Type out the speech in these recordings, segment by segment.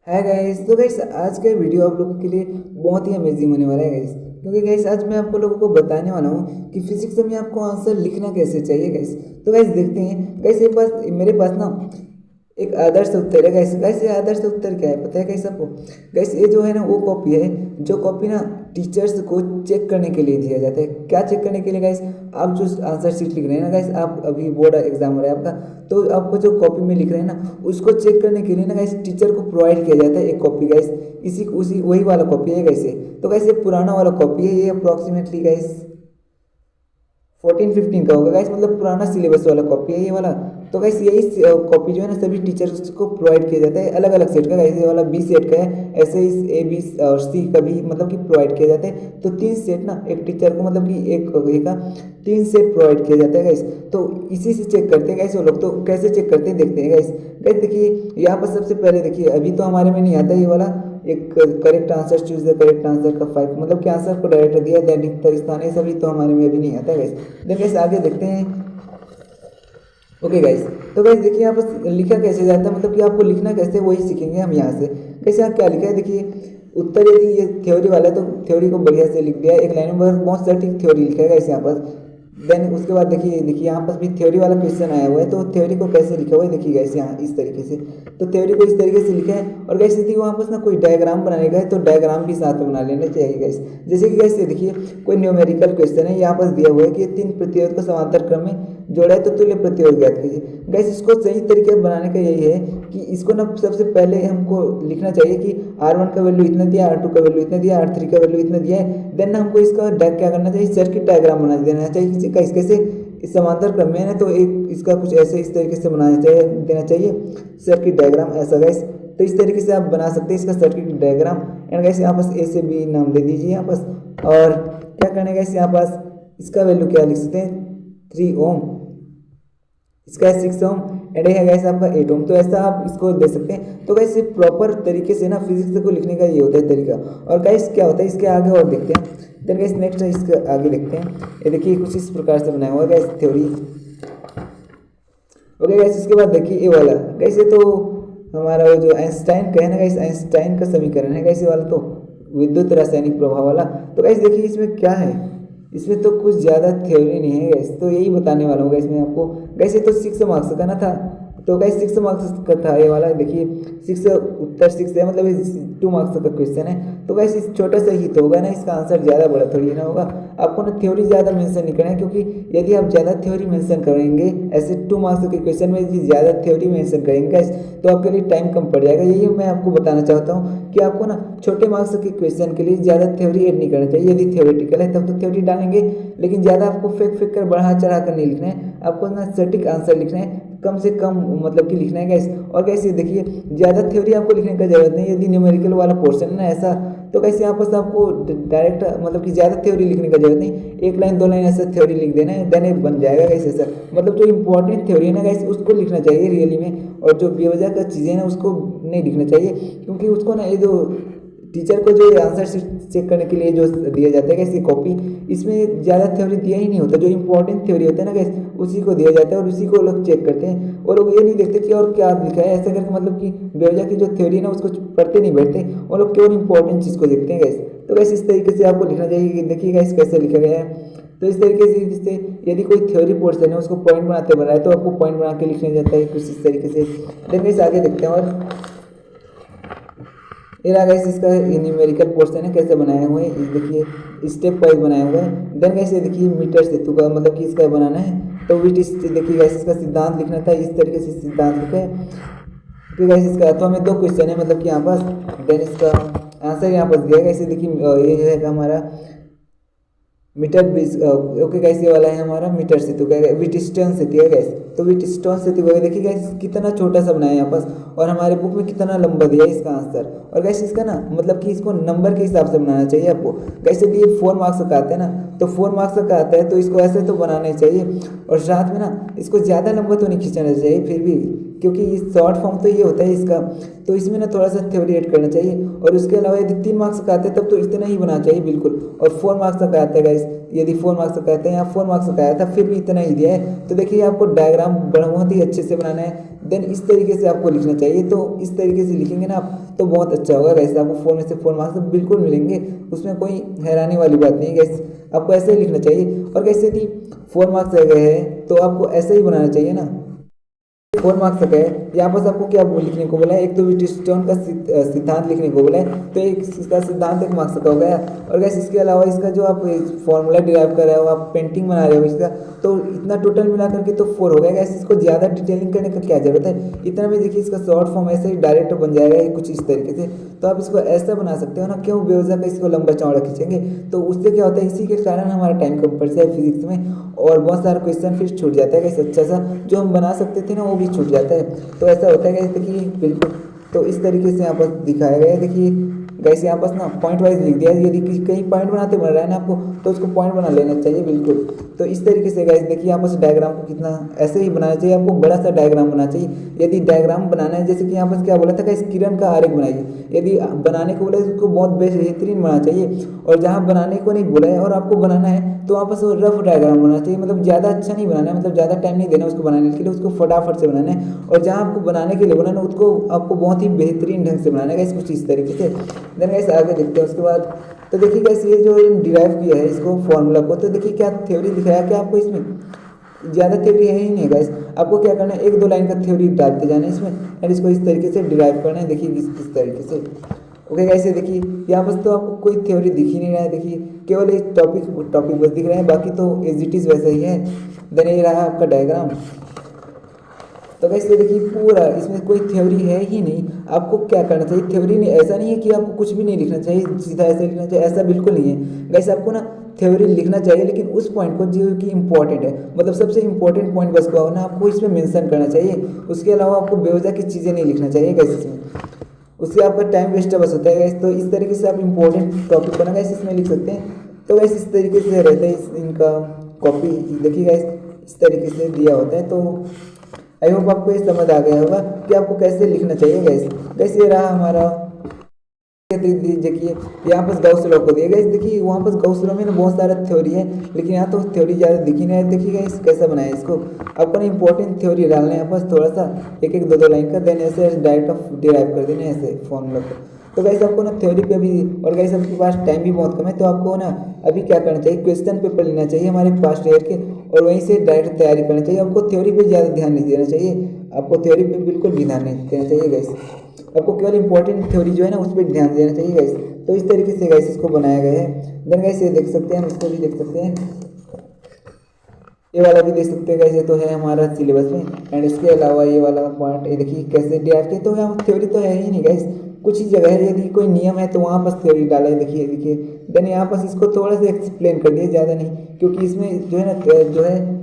है गाइस। तो गाइस आज का वीडियो आप लोगों के लिए बहुत ही अमेजिंग होने वाला है गाइस, क्योंकि गाइस आज मैं आपको लोगों को बताने वाला हूँ कि फिजिक्स में आपको आंसर लिखना कैसे चाहिए गाइस। तो गाइस देखते हैं गाइस, मेरे पास ना एक आदर्श उत्तर है गाइस। गाइस ये आदर्श उत्तर क्या है पता है गाइस आपको? गाइस ये जो है ना वो कॉपी है, जो कॉपी ना टीचर्स को चेक करने के लिए दिया जाता है। क्या चेक करने के लिए गाइस? आप जो आंसर शीट लिख रहे हैं ना गाइस, आप अभी बोर्ड एग्जाम हो रहा है आपका, तो आपको जो कॉपी में लिख रहे हैं ना उसको चेक करने के लिए ना गाइस टीचर को प्रोवाइड किया जाता है एक कॉपी गाइस। इसी उसी वही वाला कॉपी है गाइस ये। तो गाइस ये पुराना वाला कॉपी है, ये अप्रोक्सीमेटली गाइस 14-15 का होगा गाइस, मतलब पुराना सिलेबस वाला कॉपी है ये वाला। तो गाइस यही कॉपी जो है ना सभी टीचर्स को प्रोवाइड किया जाता है, अलग अलग सेट का गाइस। ये वाला बी सेट का है, ऐसे इस ए बी और सी का भी मतलब कि प्रोवाइड किया जाता है। तो 3 सेट ना एक टीचर को मतलब कि एक का 3 सेट प्रोवाइड किया जाता है गाइस। तो इसी से चेक करते हैं गाइस वो लोग। तो कैसे चेक करते हैं देखते हैं गाइस। गाइस देखिए यहाँ पर सबसे पहले देखिए, अभी तो हमारे में नहीं आता ये वाला एक correct answer choose the correct answer का 5, मतलब कि आंसर को डायरेक्ट दिया दैनिक स्थान, ये सभी तो हमारे में अभी नहीं आता गाइस। देन गाइस आगे देखते हैं। ओके गाइस, तो गाइस देखिए यहाँ पर लिखा कैसे जाता है, मतलब कि आपको लिखना कैसे वही सीखेंगे हम यहाँ से। कैसे यहाँ क्या लिखा है देखिए, उत्तर यदि ये थ्योरी वाला है तो थ्योरी को बढ़िया से लिख दिया है, एक लाइन में बहुत सटीक थ्योरी लिखा है गाइस यहाँ पर। देन उसके बाद देखिए यहाँ पर भी थ्योरी वाला क्वेश्चन आया हुआ है, तो थ्योरी को कैसे लिखा हुआ है देखिए गाइस यहाँ इस तरीके से। तो थ्योरी को इस तरीके से लिखा है, और गाइस यदि वहाँ पर ना कोई डायग्राम बनाने का है तो डायग्राम भी साथ में बना लेना चाहिए गाइस। जैसे कि गाइस ये देखिए कोई न्यूमेरिकल क्वेश्चन है, यहाँ पर दिया हुआ है कि 3 प्रतिरोध को समांतर क्रम में जोड़ा है तो तुल्य प्रतिरोध ज्ञात कीजिए। गाइस इसको सही तरीके से बनाने का यही है कि इसको ना सबसे पहले हमको लिखना चाहिए कि R1 का वैल्यू इतना दिया, R2 का वैल्यू इतना दिया, R3 का वैल्यू इतना दिया है। देन हमको इसका क्या करना चाहिए, सर्किट डायग्राम बना देना चाहिए किसी का। कैसे? इस समांतर क्रम में है ना, तो एक इसका कुछ ऐसे इस तरीके से बनाना चाहिए, देना चाहिए सर्किट डायग्राम ऐसा गाइस। तो इस तरीके से आप बना सकते हैं इसका सर्किट डायग्राम। एंड गाइस यहाँ पास ए से बी नाम दे दीजिए यहाँ पास। और क्या करना है गाइस, यहाँ पास इसका वैल्यू क्या लिख सकते हैं 3 ओम, इसका है 6 ओम, एंड है गाइस आपका 8 ओम। तो ऐसा आप इसको दे सकते हैं। तो गाइस प्रॉपर तरीके से ना फिजिक्स को लिखने का ये होता है तरीका। और गाइस क्या होता है इसके आगे और देखते हैं। देन गाइस नेक्स्ट इसके आगे देखते हैं। ये देखिए कुछ इस प्रकार से बनाया हुआ है गाइस थ्योरी। ओके गाइस, इसके बाद देखिए ये वाला गाइस, ये तो हमारा वो जो आइंस्टाइन का है ना गाइस, आइंस्टाइन का समीकरण है गाइस ये वाला, तो विद्युत रासायनिक प्रभाव वाला। तो गाइस देखिए इसमें क्या है, इसमें तो कुछ ज़्यादा थ्योरी नहीं है गैस, तो यही बताने वाला हूँ गैस मैं आपको। गैस ये तो 6 मार्क्स का ना था, तो गैस 6 मार्क्स का था ये वाला। देखिए 6 उत्तर 6 है, मतलब 2 मार्क्स का क्वेश्चन है। तो गैस इस छोटा सा ही तो होगा ना, इसका आंसर ज़्यादा बड़ा थोड़ी ना होगा। आपको ना थ्योरी ज़्यादा मेंशन नहीं करना है, क्योंकि यदि आप ज़्यादा थ्योरी मेंशन करेंगे ऐसे 2 मार्क्स के क्वेश्चन में यदि ज़्यादा थ्योरी मेंशन करेंगे गैस, तो आपके लिए टाइम कम पड़ जाएगा। यही मैं आपको बताना चाहता हूँ कि आपको ना छोटे मार्क्स के क्वेश्चन के लिए ज़्यादा थ्योरी ऐड नहीं करना चाहिए। यदि थ्योरेटिकल है तब तो थ्योरी डालेंगे, लेकिन ज़्यादा आपको फेंक फेंक कर बढ़ा चढ़ा कर नहीं लिखना है। आपको ना सटीक आंसर लिखना है, कम से कम मतलब कि लिखना है गैस। और गैस ये देखिए ज़्यादा थ्योरी आपको लिखने का जरूरत नहीं। यदि न्यूमेरिकल वाला पोर्शन है ना ऐसा, तो गैस यहाँ पर आपको डायरेक्ट मतलब कि ज़्यादा थ्योरी लिखने का जरूरत नहीं, 1 लाइन 2 लाइन ऐसा थ्योरी लिख देना है, देन बन जाएगा गैस ऐसा। मतलब जो इंपॉर्टेंट थ्योरी है ना गैस उसको लिखना चाहिए रियली में, और जो बेवजह का चीज़ें हैं ना उसको नहीं लिखना चाहिए, क्योंकि उसको ना ये जो टीचर को जो आंसर शीट चेक करने के लिए जो दिया जाता है इसकी कॉपी, इसमें ज़्यादा थ्योरी दिया ही नहीं होता। जो इंपॉर्टेंट थ्योरी होता है ना गैस उसी को दिया जाता है, और उसी को लोग चेक करते हैं। और लोग ये नहीं देखते कि और क्या लिखा है ऐसा करके, मतलब कि बेवजह की जो थ्योरी है ना उसको पढ़ते नहीं बैठते, वो लोग केवल इंपॉर्टेंट चीज़ को देखते हैं गैस। तो गैस इस तरीके से आपको लिखना चाहिए। देखिए गैस कैसे लिखा गया है, तो इस तरीके से जिससे यदि कोई थ्योरी पोर्शन है उसको पॉइंट बनाते बनाए तो आपको पॉइंट बना के लिखने जाता है कुछ इस तरीके से। देन इस आगे देखते हैं। और ये रहा गाइस इसका न्यूमेरिकल पोर्शन है, कैसे बनाए हुए हैं देखिए स्टेप वाइज बनाए हुए हैं। देन गाइस ये देखिए मीटर सेतु का मतलब कि इसका बनाना है, तो विट देखिए गाइस इसका सिद्धांत लिखना था, इस तरीके से सिद्धांत लिखा है। तो गाइस इसका अथवा में 2 क्वेश्चन है मतलब कि यहाँ पास, देन इसका आंसर यहाँ पास दिया गया। इसे देखिए ये है हमारा मीटर ब्रिज। ओके गाइस ये वाला है हमारा मीटर सेतु का, व्हीटस्टोन सेतु है गाइस। तो व्हीटस्टोन सेतु देखिए गाइस कितना छोटा सा बनाया है यहाँ पास, और हमारे बुक में कितना लंबा दिया है इसका आंसर। और गाइस इसका ना मतलब कि इसको नंबर के हिसाब से बनाना चाहिए आपको। गाइस यदि ये 4 मार्क्स का आता है ना, तो 4 मार्क्स का आता है तो इसको ऐसे तो बनाना ही चाहिए, और साथ में ना इसको ज़्यादा लंबा तो नहीं खींचना चाहिए फिर भी, क्योंकि इस शॉर्ट फॉर्म तो ये होता है इसका। तो इसमें ना थोड़ा सा थ्योरी ऐड करना चाहिए। और उसके अलावा यदि 3 मार्क्स का आता है तब तो इतना ही बनाना चाहिए बिल्कुल। और 4 मार्क्स का आता है गाइस, यदि 4 मार्क्स का कहते हैं, यहाँ 4 मार्क्स का आया था फिर भी इतना ही दिया है। तो देखिए आपको डायग्राम बहुत ही अच्छे से बनाना है, देन इस तरीके से आपको लिखना चाहिए। तो इस तरीके से लिखेंगे ना आप तो बहुत अच्छा होगा गाइस। आपको 4 में से 4 मार्क्स बिल्कुल मिलेंगे, उसमें कोई हैरानी वाली बात नहीं है गाइस। आपको ऐसे ही लिखना चाहिए। और गाइस यदि 4 मार्क्स रह गए हैं तो आपको ऐसे ही बनाना चाहिए ना। 4 मार्क्स तक है। यहाँ पर आपको क्या लिखने को बोला है, एक तो व्हिटस्टोन का सिद्धांत लिखने को बोला है, तो एक इसका सिद्धांत 1 मार्क्स का हो गया। और गैस इसके अलावा इसका जो आप फॉर्मूला डिराइव कर रहे हो, आप पेंटिंग बना रहे हो इसका, तो इतना टोटल मिला करके तो 4 हो गया गैस। इसको ज़्यादा डिटेलिंग करने का क्या जरूरत है, इतना भी देखिए इसका शॉर्ट फॉर्म ऐसे ही डायरेक्ट बन जाएगा कुछ इस तरीके से। तो आप इसको ऐसा बना सकते हो ना, क्यों बेवजह का इसको लंबा चौड़ा खींचेंगे। तो उससे क्या होता है, इसी के कारण हमारा टाइम कम पड़ जाए फिजिक्स में, और बहुत सारा क्वेश्चन फिर छूट जाता है गैस। अच्छा सा जो हम बना सकते थे ना वो भी छूट जाता है। तो ऐसा होता है गैस, देखिए बिल्कुल। तो इस तरीके से यहाँ पर दिखाया गया है, देखिए गैस यहाँ पर ना पॉइंट वाइज लिख दिया है। यदि कहीं पॉइंट बनाते बन रहा है ना आपको, तो उसको पॉइंट बना लेना चाहिए बिल्कुल। तो इस तरीके से गैस देखिए यहाँ पर डायग्राम को कितना ऐसे ही बनाना चाहिए, आपको बड़ा सा डायग्राम बनाना चाहिए। यदि डायग्राम बनाना है, जैसे कि यहाँ पर क्या बोला था गैस, किरण का आरेख बनाइए। यदि बनाने को बोला है उसको बहुत बेहतरीन बनाना चाहिए, और जहाँ बनाने को नहीं बोला है और आपको बनाना है तो वहाँ पर रफ डायग्राम बनाना चाहिए। मतलब ज़्यादा अच्छा नहीं बनाना है, मतलब ज़्यादा टाइम नहीं देना उसको बनाने के लिए, उसको फटाफट से बनाना है। और जहाँ आपको बनाने के लिए बनाना है उसको आपको बहुत ही बेहतरीन ढंग से बनाना है गैस, कुछ इस तरीके से। देन गैस आगे देखते हैं उसके बाद। तो देखिए गैस ये जो डिराइव किया है इसको फॉर्मूला को, तो देखिए क्या थ्योरी दिखाया क्या आपको इसमें, ज़्यादा थ्योरी है ही नहीं गाइस। आपको क्या करना है, 1-2 लाइन का थ्योरी डालते जाना है इसमें, और इसको इस तरीके से डिराइव करना है। देखिए इस तरीके से। ओके गाइस, ये देखिए यहाँ पर तो आपको कोई थ्योरी दिख ही नहीं रहा है, देखिए केवल एक टॉपिक बस दिख रहे हैं, बाकी तो एज इट इज़ वैसा ही है। देन ये रहा आपका डायग्राम। तो गाइस ये देखिए पूरा इसमें कोई थ्योरी है ही नहीं। आपको क्या करना चाहिए, थ्योरी नहीं, ऐसा नहीं है कि आपको कुछ भी नहीं लिखना चाहिए, सीधा ऐसे लिखना चाहिए, ऐसा बिल्कुल नहीं है गाइस। आपको ना थ्योरी लिखना चाहिए, लेकिन उस पॉइंट को जो कि इंपॉर्टेंट है, मतलब सबसे इंपॉर्टेंट पॉइंट बस को ना आपको इसमें मेंशन करना चाहिए। उसके अलावा आपको बेवजह की चीज़ें नहीं लिखना चाहिए गाइस इसमें, उससे आपका टाइम वेस्ट बस होता है गाइस। तो इस तरीके से आप इंपॉर्टेंट टॉपिक बना गाइस इसमें लिख सकते हैं। तो गाइस इस तरीके से रहता है इनका कॉपी, देखिए गाइस इस तरीके से दिया होता है। तो आई होप आपको ये समझ आ गया होगा कि आपको कैसे लिखना चाहिए गाइस। ये रहा हमारा, देखिए यहाँ पर गॉस लॉ को दिया गाइस। देखिए वहाँ पर गॉस लॉ में ना बहुत सारा थ्योरी है, लेकिन यहाँ तो थ्योरी ज़्यादा दिखी नहीं है। देखिए गाइस कैसा बनाया इसको, आपको ना इंपॉर्टेंट थ्योरी डालना है यहाँ पर थोड़ा सा, 1-2 लाइन का, देन ऐसे डायरेक्ट डिराइव कर देना है ऐसे फॉर्मूला को। तो गाइस आपको ना थ्योरी पे भी, और गाइस आपके पास टाइम भी बहुत कम है, तो आपको ना अभी क्या करना चाहिए, क्वेश्चन पेपर लेना चाहिए हमारे पास्ट ईयर के, और वहीं से डायरेक्ट तैयारी करना चाहिए। आपको थ्योरी पे ज़्यादा ध्यान नहीं देना चाहिए, आपको थ्योरी पे बिल्कुल भी ध्यान नहीं देना चाहिए गाइस। आपको केवल इंपॉर्टेंट थ्योरी जो है ना उस पर ध्यान देना चाहिए गाइस। तो इस तरीके से गाइस इसको बनाया गया है। देन गाइस ये देख सकते हैं, इसको भी देख सकते हैं, ये वाला भी देख सकते हैं गाइस, ये तो है हमारा सिलेबस में। एंड इसके अलावा ये वाला पार्ट, ये देखिए कैसे डिराइव किया। तो यहाँ थ्योरी तो है ही नहीं गाइस, कुछ ही जगह है, यदि कोई नियम है तो वहाँ पर थ्योरी डाला है। देखिए देन यहाँ पर इसको थोड़ा सा एक्सप्लेन कर दिया, ज़्यादा नहीं, क्योंकि इसमें जो है ना जो है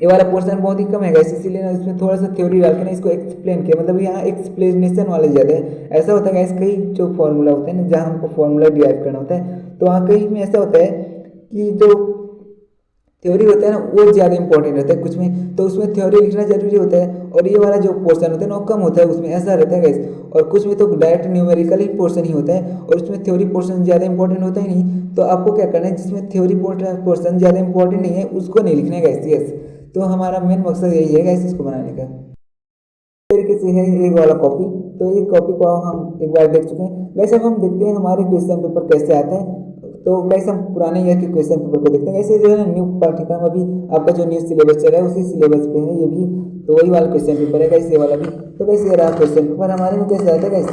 ये वाला पोर्शन बहुत ही कम है गाइस, इसीलिए ना इसमें थोड़ा सा थ्योरी डाल के ना इसको एक्सप्लेन किया। मतलब यहाँ एक्सप्लेनेशन वाले ज़्यादा है। ऐसा होता है गाइस, कई जो फॉर्मूला होते हैं ना, जहाँ हमको फॉर्मूला डिराइव करना होता है, तो वहाँ कहीं में ऐसा होता है कि जो थ्योरी होता है ना वो ज़्यादा इंपॉर्टेंट रहता है कुछ में, तो उसमें थ्योरी लिखना जरूरी होता है, और ये वाला जो पोर्शन होता है ना वो कम होता है, उसमें ऐसा रहता है गाइस। और कुछ में तो डायरेक्ट न्यूमेरिकल ही पोर्शन ही होता है, और उसमें थ्योरी पोर्शन ज़्यादा इंपॉर्टेंट होता ही नहीं। तो आपको क्या करना है, जिसमें थ्योरी पोर्शन ज़्यादा इंपॉर्टेंट नहीं है उसको नहीं लिखना है गाइस। यस, तो हमारा मेन मकसद यही है गाइस इसको बनाने का। इस तरीके से है एक वाला कॉपी। तो ये कॉपी को हम एक बार देख चुके हैं गाइस। अब हम देखते हैं हमारे क्वेश्चन पेपर कैसे आता है। तो गाइस हम पुराने ईयर के क्वेश्चन पेपर को देखते हैं। ऐसे जो है ना न्यू पाठ्यक्रम, अभी आपका जो न्यू सिलेबस चल रहा है उसी सिलेबस पे है ये भी, तो वही वाला क्वेश्चन पेपर है गाइस, ये वाला भी। तो गाइस ये रहा क्वेश्चन पेपर हमारे में कैसे आता है गाइस।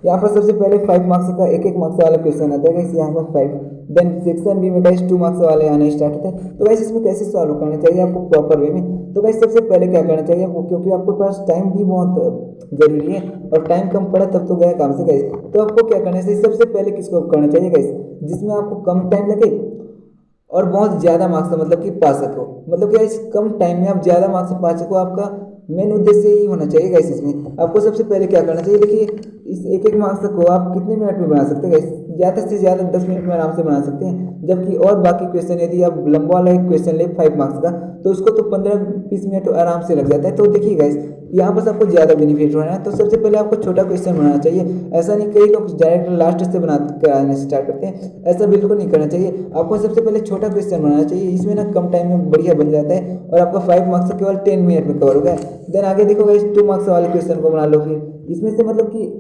यहाँ पर सबसे पहले 5 मार्क्स का 1-1 मार्क्स वाला क्वेश्चन आता है गाइस, यहाँ पर 5। देन सेक्शन बी में गाइस 2 मार्क्स वाले आना स्टार्ट होते हैं। तो गाइस इसमें कैसे सॉल्व करना चाहिए आपको प्रॉपर वे में। तो गाइस सबसे पहले क्या करना चाहिए आपको, क्योंकि आपके पास टाइम भी बहुत जरूरी है, और टाइम कम पड़ा तब तो गया काम से गाइस। तो आपको क्या करना चाहिए, सबसे पहले किसको करना चाहिए गाइस, जिसमें आपको कम टाइम लगे और बहुत ज़्यादा मार्क्स मतलब कि पा सको। मतलब क्या इस कम टाइम में आप ज़्यादा मार्क्स पा सको, आपका मेन उद्देश्य ही होना चाहिए गाइस। इसमें आपको सबसे पहले क्या करना चाहिए, देखिए इस 1-1 मार्क्स को आप कितने मिनट में बना सकते हैं गाइस, ज़्यादा से ज़्यादा 10 मिनट में आराम से बना सकते हैं। जबकि और बाकी क्वेश्चन यदि आप लंबा वाला एक क्वेश्चन ले 5 मार्क्स का, तो उसको तो 15-20 मिनट आराम से लग जाता है। तो देखिए गाइस यहाँ पर आपको ज़्यादा बेनिफिट हो रहा है। तो सबसे पहले आपको छोटा क्वेश्चन बनाना चाहिए। ऐसा नहीं, कई लोग डायरेक्ट लास्ट से बना के आने स्टार्ट करते हैं, ऐसा बिल्कुल नहीं करना चाहिए। आपको सबसे पहले छोटा क्वेश्चन बनाना चाहिए, इसमें ना कम टाइम में बढ़िया बन जाता है, और आपका 5 मार्क्स केवल 10 मिनट में कवर हो गया। देन आगे देखो गाइस 2 मार्क्स वाले क्वेश्चन को बना लो फिर। इसमें से मतलब कि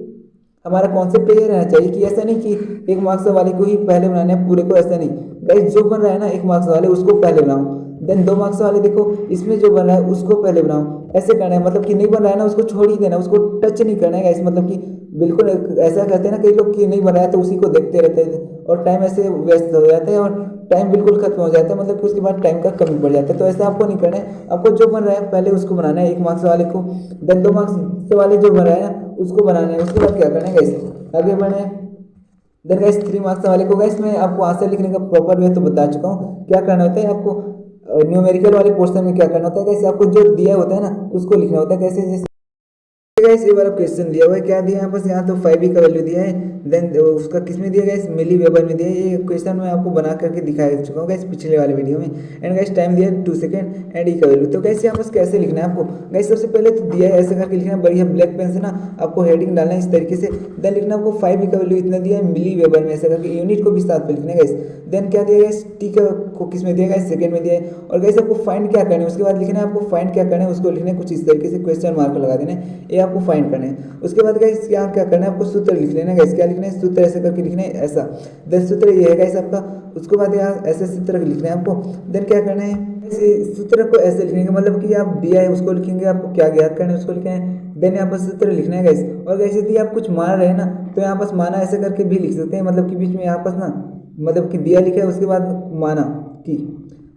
हमारा कॉन्सेप्ट ये रहना चाहिए कि ऐसा नहीं कि 1 मार्क्स वाले को ही पहले बनाना है पूरे को, ऐसा नहीं गाइस। जो बन रहा है ना 1 मार्क्स वाले उसको पहले बनाओ, देन 2 मार्क्स वाले देखो इसमें जो बन रहा है उसको पहले बनाओ, ऐसे करना है। मतलब कि नहीं बन रहा है ना उसको छोड़ ही देना, उसको टच नहीं करना है गाइस। मतलब कि बिल्कुल ऐसा कहते हैं ना कई लोग कि नहीं बन रहा है तो उसी को देखते रहते हैं और टाइम ऐसे व्यस्त हो जाता है और टाइम बिल्कुल खत्म हो जाता है, मतलब कि उसके बाद टाइम का कमी पड़ जाता है। तो ऐसा आपको नहीं करना है, आपको जो बन रहा है पहले उसको बनाना है 1 मार्क्स वाले को, देन 2 मार्क्स वाले जो बन रहा है ना उसको बनाना है। उसके बाद क्या करना है गाइस, आगे बढ़े। देन गाइस 3 मार्क्स वाले को गाइस मैं आपको आंसर लिखने का प्रॉपर वे तो बता चुका हूँ। क्या करना होता है आपको न्यूमेरिकल वाले पोर्शन में क्या करना होता है गाइस, आपको जो दिया होता है ना उसको लिखना होता है। कैसे, जैसे गाइस ये वाला क्वेश्चन दिया हुआ है, क्या दिया है यहाँ पर, यहाँ तो 5 का वैल्यू दिया है, देन उसका किस में दिया गाइस, मिली वेबर में दिया है। ये क्वेश्चन मैं आपको बना करके दिखा चुका हूँ गाइस पिछले वाले वीडियो में। एंड गाइस टाइम दिया है 2 सेकंड एंड ई का वैल्यू। तो गाइस यहाँ पर कैसे लिखना है आपको गाइस, सबसे पहले तो दिया है ऐसे करके लिखना है, बढ़िया ब्लैक पेन से ना आपको हेडिंग डालना है इस तरीके से। देन लिखना आपको 5 का वैल्यू इतना दिया है मिली वेबर में, ऐसा करके यूनिट को भी साथ में लिखना है गाइस। देन क्या दिया गाइस, टी का को किस में दिया गाइस, सेकंड में दिया है। और गाइस आपको फाइंड क्या करना है, उसके बाद लिखना है आपको फाइंड क्या करना है, उसको लिखना है कुछ इस तरीके से क्वेश्चन मार्क लगा देना है, ये आपको फाइंड करना है। उसके बाद गाइस यहाँ क्या करना है, आपको सूत्र लिख लेना है गाइस। क्या लिखना है, सूत्र ऐसे करके लिखना है ऐसा। देन सूत्र ये है गाइस आपका। उसके बाद यहाँ ऐसे सूत्र लिखना है आपको। देन क्या करना है, सूत्र को ऐसे लिखने का मतलब कि आप दिया है उसको लिखेंगे, आपको क्या ज्ञात करना है उसको लिखना है। देन यहाँ पर सूत्र लिखना है गाइस। और गाइस यदि आप कुछ मान रहे हैं ना तो यहाँ पर माना ऐसे करके भी लिख सकते हैं, मतलब कि बीच में यहाँ पर ना मतलब कि दिया लिखा है उसके बाद माना कि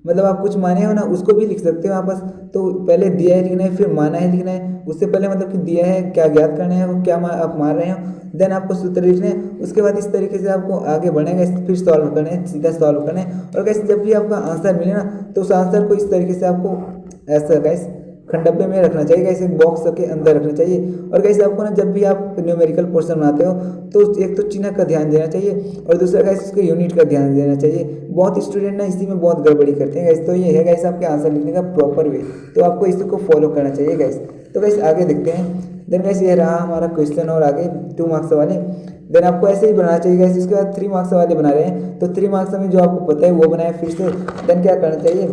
मतलब आप कुछ माने हो ना उसको भी लिख सकते हो आपस। तो पहले दिया है लिखना है, फिर माना है लिखना है, उससे पहले मतलब कि दिया है क्या ज्ञात करना है, वो क्या आप मान रहे हो, देन आपको सूत्र लिखना है। उसके बाद इस तरीके से आपको आगे बढ़ना है, फिर सॉल्व करना है, सीधा सॉल्व करना है। और गाइस जब भी आपका आंसर मिले ना तो उस आंसर को इस तरीके से आपको ऐसा गाइस खंडब्बे में रखना चाहिए गाइस, एक बॉक्स के अंदर रखना चाहिए। और गाइस आपको ना जब भी आप न्यूमेरिकल पोर्शन बनाते हो तो एक तो चिन्ह का ध्यान देना चाहिए और दूसरा गाइस उसके यूनिट का ध्यान देना चाहिए। बहुत स्टूडेंट ना इसी में बहुत गड़बड़ी करते हैं गाइस। तो ये है गाइस आपके आंसर लिखने का प्रॉपर वे, तो आपको इसको फॉलो करना चाहिए गाइस। तो गाइस आगे देखते हैं। देन गाइस ये रहा हमारा क्वेश्चन और आगे 2 मार्क्स वाले। देन आपको ऐसे ही बनाना चाहिए गाइस। उसके बाद 3 मार्क्स वाले बना रहे हैं तो 3 मार्क्स में जो आपको पता है वो बनाए फिर से। देन क्या करना चाहिए,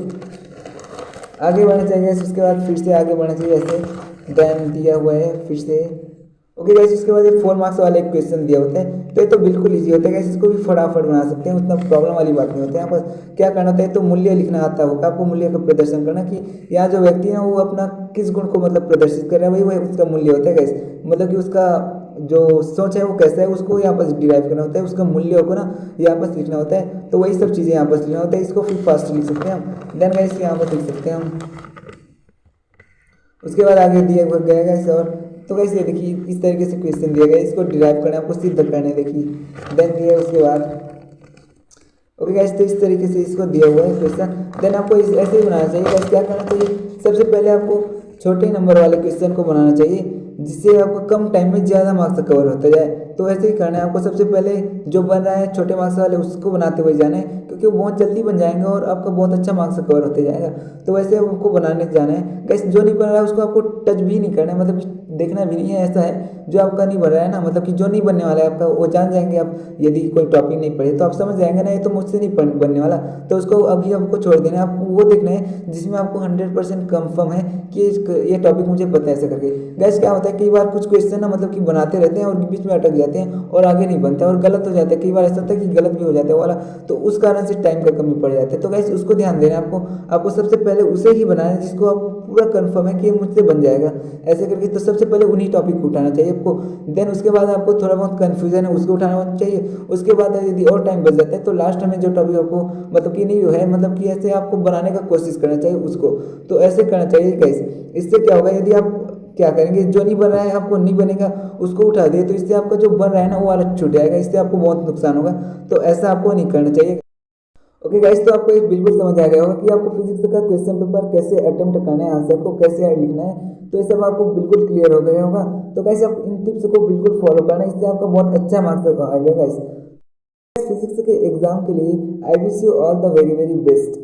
आगे बढ़ना चाहिए। उसके बाद फिर से आगे बढ़ना चाहिए ऐसे। देन दिया हुआ है फिर से ओके गाइस। उसके बाद 4 मार्क्स वाले एक क्वेश्चन दिया होता है तो ये तो बिल्कुल इजी होता है गाइस, इसको भी फटाफट बना सकते हैं, उतना प्रॉब्लम वाली बात नहीं होती है। यहाँ पर क्या करना होता है तो मूल्य लिखना आता होगा आपको, मूल्य का प्रदर्शन करना कि यहाँ जो व्यक्ति है वो अपना किस गुण को मतलब प्रदर्शित कर रहा है, वही उसका मूल्य होता है गाइस। मतलब कि उसका जो सोच है वो कैसा है उसको यहाँ पर डिराइव करना होता है, उसका मूल्य को ना यहाँ पर लिखना होता है। तो वही सब चीज़ें यहाँ पर लिखना होता है, इसको फिर फास्ट लिख सकते हैं हम। देन गाइस यहाँ पर लिख सकते हैं हम। उसके बाद आगे दिया गया गाइस। और तो गाइस ये देखिए इस तरीके से क्वेश्चन दिया गया, इसको डिराइव करना है आपको, सिद्ध करना है। देखिए देन दिया उसके बाद ओके गाइस, तो इस तरीके से इसको दिया हुआ है क्वेश्चन। देन आपको ऐसे ही बनाना चाहिए गाइस। क्या करना चाहिए, सबसे पहले आपको छोटे नंबर वाले क्वेश्चन को बनाना चाहिए जिससे आपको कम टाइम में ज़्यादा मार्क्स कवर होता जाए। तो ऐसे ही करना है आपको, सबसे पहले जो बन रहा है छोटे मार्क्स वाले उसको बनाते हुए जाना है क्योंकि वो बहुत जल्दी बन जाएंगे और आपका बहुत अच्छा मार्क्स कवर होते जाएगा। तो वैसे आपको बनाने जाना है गाइस। जो नहीं बन रहा है उसको आपको टच भी नहीं करना है, मतलब देखना भी नहीं है। ऐसा है जो आपका नहीं बन रहा है ना, मतलब कि जो नहीं बनने वाला है आपका वो जान जाएंगे आप, यदि कोई टॉपिक नहीं पढ़े तो आप समझ जाएंगे ना ये तो मुझसे नहीं बनने वाला, तो उसको अभी आपको छोड़ देना है। आपको वो देखना है जिसमें आपको 100% कंफर्म है कि ये टॉपिक मुझे पता है। ऐसा करके गाइस क्या होता है कई बार कुछ क्वेश्चन ना मतलब कि बनाते रहते हैं और बीच में अटक जाते हैं और आगे नहीं बनता और गलत हो जाता है। कई बार ऐसा होता है कि गलत भी हो जाता है वाला, तो उस कारण से टाइम का कमी पड़ जाता है। तो गाइस उसको ध्यान देना है आपको सबसे पहले उसे ही बनाना है जिसको आपको पूरा कंफर्म है कि ये मुझसे बन जाएगा। ऐसे करके तो सबसे पहले उन्हीं टॉपिक को उठाना चाहिए आपको। देन उसके बाद आपको थोड़ा बहुत कन्फ्यूजन है उसको उठाना चाहिए। उसके बाद यदि और टाइम बच जाता है तो लास्ट में जो टॉपिक आपको मतलब कि नहीं है मतलब कि ऐसे आपको बनाने का कोशिश करना चाहिए उसको, तो ऐसे करना चाहिए गाइस। इससे क्या होगा, यदि आप क्या करेंगे जो नहीं बन रहा है आपको नहीं बनेगा उसको उठा दिए तो इससे आपका जो बन रहा है ना वो वाला छूट जाएगा, इससे आपको बहुत नुकसान होगा। तो ऐसा आपको नहीं करना चाहिए। ओके गाइस, तो आपको एक बिल्कुल समझ आ गया होगा कि आपको फिजिक्स का क्वेश्चन पेपर कैसे अटेम्प्ट करना है, आंसर को कैसे लिखना है। तो ये सब आपको बिल्कुल क्लियर हो गया होगा। तो गाइस आप इन टिप्स को बिल्कुल फॉलो करना, इससे आपका बहुत अच्छा मार्क्स आएगा गाइस फिजिक्स के एग्जाम के लिए। I wish you all the very very best.